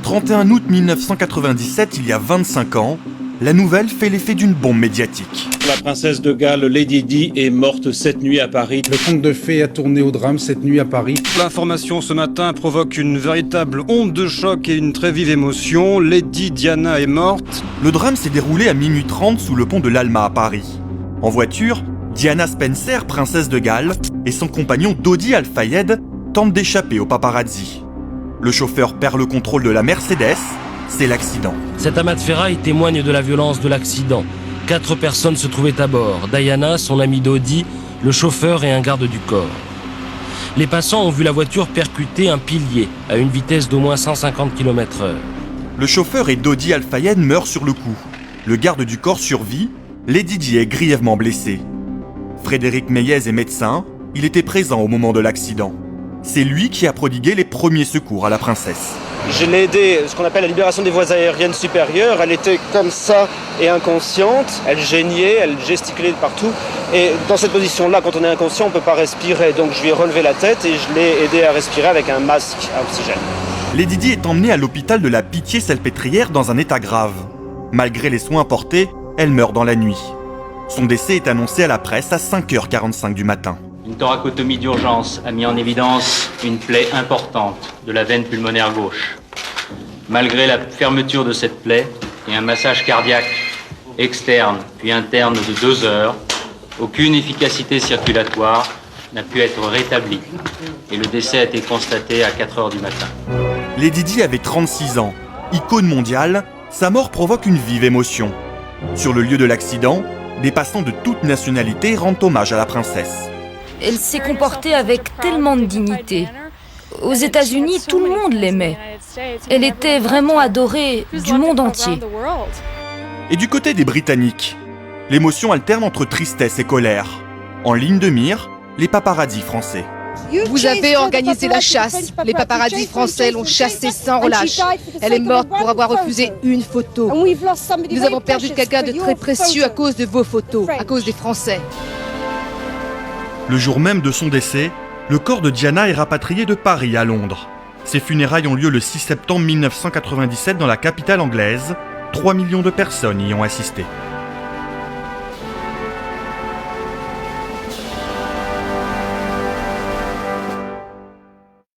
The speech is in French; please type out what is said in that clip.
31 août 1997, il y a 25 ans, la nouvelle fait l'effet d'une bombe médiatique. La princesse de Galles, Lady Di, est morte cette nuit à Paris. Le conte de fées a tourné au drame cette nuit à Paris. L'information ce matin provoque une véritable onde de choc et une très vive émotion. Lady Diana est morte. Le drame s'est déroulé à minuit 30 sous le pont de l'Alma à Paris. En voiture, Diana Spencer, princesse de Galles, et son compagnon Dodi Al-Fayed tentent d'échapper aux paparazzi. Le chauffeur perd le contrôle de la Mercedes, c'est l'accident. Cet amas de ferraille témoigne de la violence de l'accident. 4 personnes se trouvaient à bord. Diana, son ami Dodi, le chauffeur et un garde du corps. Les passants ont vu la voiture percuter un pilier à une vitesse d'au moins 150 km/h. Le chauffeur et Dodi Al-Fayed meurent sur le coup. Le garde du corps survit, Lady Di est grièvement blessé. Frédéric Méliès est médecin, il était présent au moment de l'accident. C'est lui qui a prodigué les premiers secours à la princesse. Je l'ai aidée, ce qu'on appelle la libération des voies aériennes supérieures. Elle était comme ça et inconsciente. Elle geignait, elle gesticulait de partout. Et dans cette position-là, quand on est inconscient, on ne peut pas respirer. Donc je lui ai relevé la tête et je l'ai aidée à respirer avec un masque à oxygène. Lady Di est emmenée à l'hôpital de la Pitié-Salpêtrière dans un état grave. Malgré les soins apportés, elle meurt dans la nuit. Son décès est annoncé à la presse à 5h45 du matin. Une thoracotomie d'urgence a mis en évidence une plaie importante de la veine pulmonaire gauche. Malgré la fermeture de cette plaie et un massage cardiaque externe puis interne de 2 heures, aucune efficacité circulatoire n'a pu être rétablie et le décès a été constaté à 4 heures du matin. Lady Di avait 36 ans. Icône mondiale, sa mort provoque une vive émotion. Sur le lieu de l'accident, des passants de toute nationalité rendent hommage à la princesse. Elle s'est comportée avec tellement de dignité. Aux États-Unis, tout le monde l'aimait. Elle était vraiment adorée du monde entier. Et du côté des Britanniques, l'émotion alterne entre tristesse et colère. En ligne de mire, les paparazzis français. Vous avez organisé la chasse. Les paparazzis français l'ont chassée sans relâche. Elle est morte pour avoir refusé une photo. Nous avons perdu quelqu'un de très précieux à cause de vos photos, à cause des Français. Le jour même de son décès, le corps de Diana est rapatrié de Paris à Londres. Ses funérailles ont lieu le 6 septembre 1997 dans la capitale anglaise. 3 millions de personnes y ont assisté.